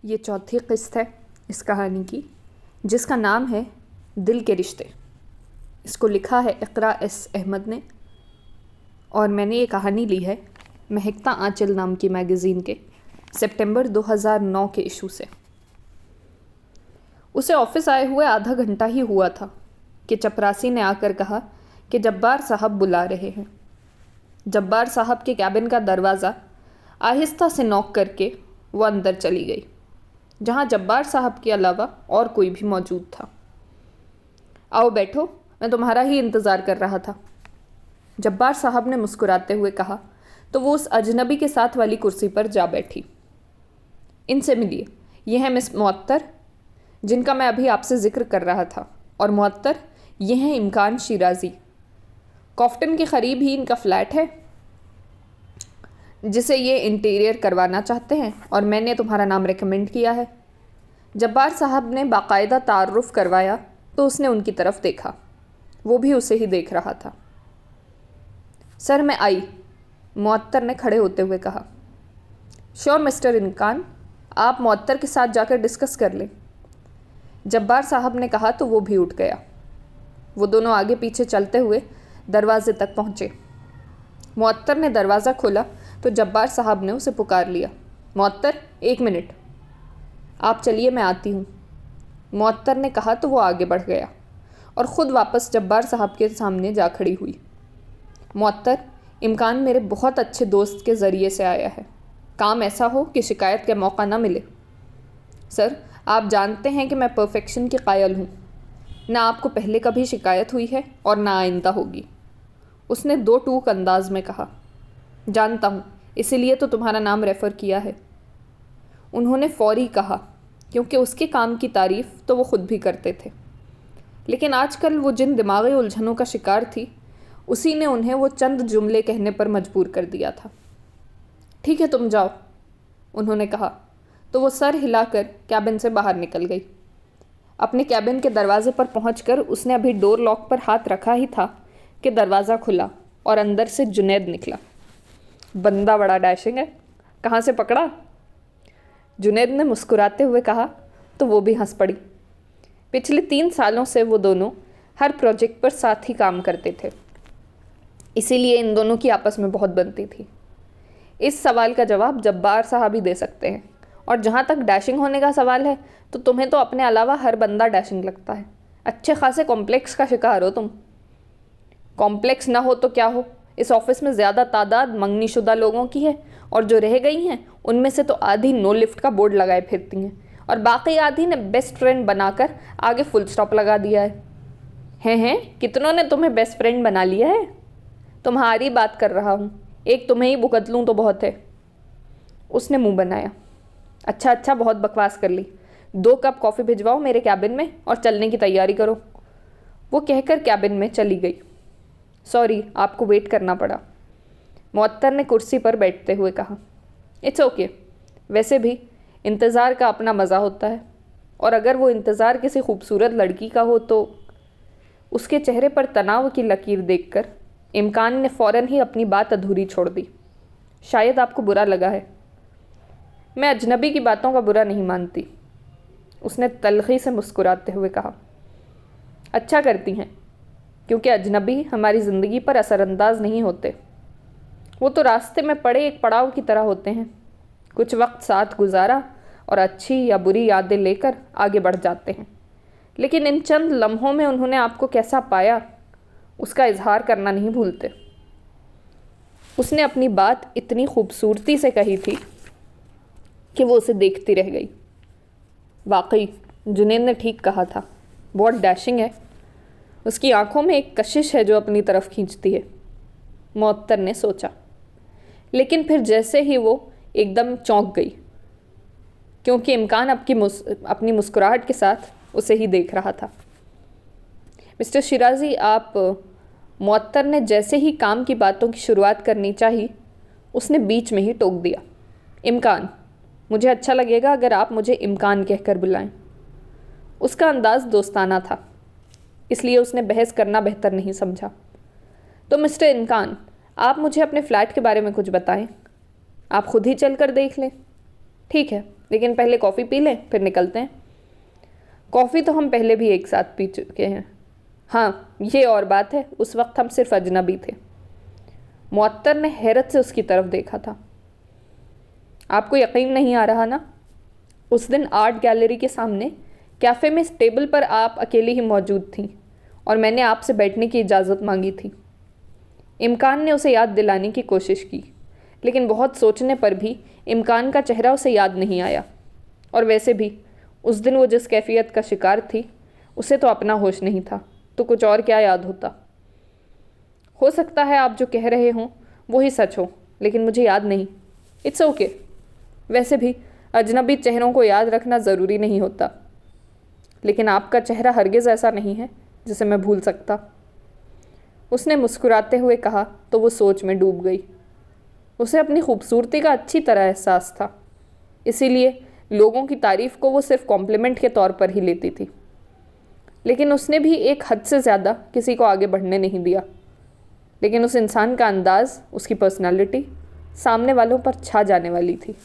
ये चौथी किस्त है इस कहानी की, जिसका नाम है दिल के रिश्ते। इसको लिखा है इकरा एस अहमद ने और मैंने ये कहानी ली है महकता आंचल नाम की मैगज़ीन के सितंबर 2009 के इशू से। उसे ऑफिस आए हुए आधा घंटा ही हुआ था कि चपरासी ने आकर कहा कि जब्बार साहब बुला रहे हैं। जब्बार साहब के कैबिन का दरवाज़ा आहिस्ता से नॉक करके वो अंदर चली गई, जहाँ जब्बार साहब के अलावा और कोई भी मौजूद था। आओ बैठो, मैं तुम्हारा ही इंतज़ार कर रहा था, जब्बार साहब ने मुस्कुराते हुए कहा तो वो उस अजनबी के साथ वाली कुर्सी पर जा बैठी। इनसे मिलिए, ये है मिस मुअत्तर जिनका मैं अभी आपसे जिक्र कर रहा था, और मुअत्तर ये हैं इमकान शिराजी। कॉफ्टन के करीब ही इनका फ्लैट है जिसे ये इंटीरियर करवाना चाहते हैं और मैंने तुम्हारा नाम रेकमेंड किया है। जब्बार साहब ने बाकायदा तारुफ करवाया तो उसने उनकी तरफ देखा, वो भी उसे ही देख रहा था। सर मैं आई, मुअत्तर ने खड़े होते हुए कहा। श्योर मिस्टर इमकान, आप मुअत्तर के साथ जाकर डिस्कस कर लें, जब्बार साहब ने कहा तो वो भी उठ गया। वो दोनों आगे पीछे चलते हुए दरवाजे तक पहुँचे। मुअत्तर ने दरवाज़ा खोला तो जब्बार साहब ने उसे पुकार लिया, मुअत्तर 1 मिनट। आप चलिए, मैं आती हूँ, मुअत्तर ने कहा तो वो आगे बढ़ गया और ख़ुद वापस जब्बार साहब के सामने जा खड़ी हुई। मुअत्तर, इमकान मेरे बहुत अच्छे दोस्त के ज़रिए से आया है, काम ऐसा हो कि शिकायत का मौका ना मिले। सर आप जानते हैं कि मैं परफेक्शन की कायल हूँ, ना आपको पहले कभी शिकायत हुई है और ना आइंदा होगी, उसने 2 टूक अंदाज में कहा। जानता हूँ, इसीलिए तो तुम्हारा नाम रेफ़र किया है, उन्होंने फौरी कहा, क्योंकि उसके काम की तारीफ़ तो वो ख़ुद भी करते थे, लेकिन आजकल वो जिन दिमागी उलझनों का शिकार थी उसी ने उन्हें वो चंद जुमले कहने पर मजबूर कर दिया था। ठीक है तुम जाओ, उन्होंने कहा तो वो सर हिलाकर कैबिन से बाहर निकल गई। अपने कैबिन के दरवाजे पर पहुंचकर उसने अभी डोर लॉक पर हाथ रखा ही था कि दरवाज़ा खुला और अंदर से जुनैद निकला। बंदा बड़ा डैशिंग है, कहाँ से पकड़ा? जुनैद ने मुस्कुराते हुए कहा तो वो भी हंस पड़ी। पिछले 3 सालों से वो दोनों हर प्रोजेक्ट पर साथ ही काम करते थे, इसीलिए इन दोनों की आपस में बहुत बनती थी। इस सवाल का जवाब जब्बार साहब ही दे सकते हैं, और जहाँ तक डैशिंग होने का सवाल है तो तुम्हें तो अपने अलावा हर बंदा डैशिंग लगता है। अच्छे खासे कॉम्प्लेक्स का शिकार हो तुम। कॉम्प्लेक्स ना हो तो क्या हो, इस ऑफिस में ज़्यादा तादाद मंगनीशुदा लोगों की है और जो रह गई हैं उनमें से तो आधी नो लिफ्ट का बोर्ड लगाए फिरती हैं और बाकी आधी ने बेस्ट फ्रेंड बनाकर आगे फुल स्टॉप लगा दिया है। हैं कितनों ने तुम्हें बेस्ट फ्रेंड बना लिया है? तुम्हारी बात कर रहा हूँ, एक तुम्हें ही भुगत लूँ तो बहुत है, उसने मुँह बनाया। अच्छा बहुत बकवास कर ली, 2 कप कॉफ़ी भिजवाओ मेरे कैबिन में और चलने की तैयारी करो, वो कहकर कैबिन में चली गई। सॉरी आपको वेट करना पड़ा, मुअत्तर ने कुर्सी पर बैठते हुए कहा। इट्स ओके, वैसे भी इंतज़ार का अपना मज़ा होता है, और अगर वो इंतज़ार किसी खूबसूरत लड़की का हो तो। उसके चेहरे पर तनाव की लकीर देखकर इमकान ने फ़ौरन ही अपनी बात अधूरी छोड़ दी। शायद आपको बुरा लगा है, मैं अजनबी की बातों का बुरा नहीं मानती, उसने तल्खी से मुस्कुराते हुए कहा। अच्छा करती हैं, क्योंकि अजनबी हमारी ज़िंदगी पर असरअंदाज नहीं होते, वो तो रास्ते में पड़े एक पड़ाव की तरह होते हैं। कुछ वक्त साथ गुजारा और अच्छी या बुरी यादें लेकर आगे बढ़ जाते हैं, लेकिन इन चंद लम्हों में उन्होंने आपको कैसा पाया उसका इजहार करना नहीं भूलते। उसने अपनी बात इतनी खूबसूरती से कही थी कि वो उसे देखती रह गई। वाकई जुनैद ने ठीक कहा था, बहुत डैशिंग है, उसकी आंखों में एक कशिश है जो अपनी तरफ खींचती है, मुअत्तर ने सोचा। लेकिन फिर जैसे ही वो एकदम चौंक गई, क्योंकि इमकान अपनी मुस्कुराहट के साथ उसे ही देख रहा था। मिस्टर शिराजी आप, मुअत्तर ने जैसे ही काम की बातों की शुरुआत करनी चाहिए उसने बीच में ही टोक दिया। इमकान, मुझे अच्छा लगेगा अगर आप मुझे इमकान कहकर बुलाएं। उसका अंदाज दोस्ताना था, इसलिए उसने बहस करना बेहतर नहीं समझा। तो मिस्टर इमकान, आप मुझे अपने फ़्लैट के बारे में कुछ बताएं, आप खुद ही चल कर देख लें। ठीक है। लेकिन पहले कॉफ़ी पी लें, फिर निकलते हैं। कॉफ़ी तो हम पहले भी एक साथ पी चुके हैं। हाँ, ये और बात है, उस वक्त हम सिर्फ अजनबी थे। मुअत्तर ने हैरत से उसकी तरफ देखा था। आपको यकीन नहीं आ रहा ना? उस दिन आर्ट गैलरी के सामने कैफ़े में इस टेबल पर आप अकेली ही मौजूद थीं और मैंने आपसे बैठने की इजाज़त मांगी थी। इमकान ने उसे याद दिलाने की कोशिश की, लेकिन बहुत सोचने पर भी इमकान का चेहरा उसे याद नहीं आया। और वैसे भी उस दिन वो जिस कैफियत का शिकार थी, उसे तो अपना होश नहीं था, तो कुछ और क्या याद होता। हो सकता है आप जो कह रहे हों वो ही सच हो, लेकिन मुझे याद नहीं। It's okay. वैसे भी अजनबी चेहरों को याद रखना ज़रूरी नहीं होता, लेकिन आपका चेहरा हरगिज़ ऐसा नहीं है जिसे मैं भूल सकता। उसने मुस्कुराते हुए कहा तो वो सोच में डूब गई। उसे अपनी खूबसूरती का अच्छी तरह एहसास था, इसीलिए लोगों की तारीफ़ को वो सिर्फ कॉम्प्लीमेंट के तौर पर ही लेती थी। लेकिन उसने भी एक हद से ज़्यादा किसी को आगे बढ़ने नहीं दिया। लेकिन उस इंसान का अंदाज़, उसकी पर्सनालिटी सामने वालों पर छा जाने वाली थी।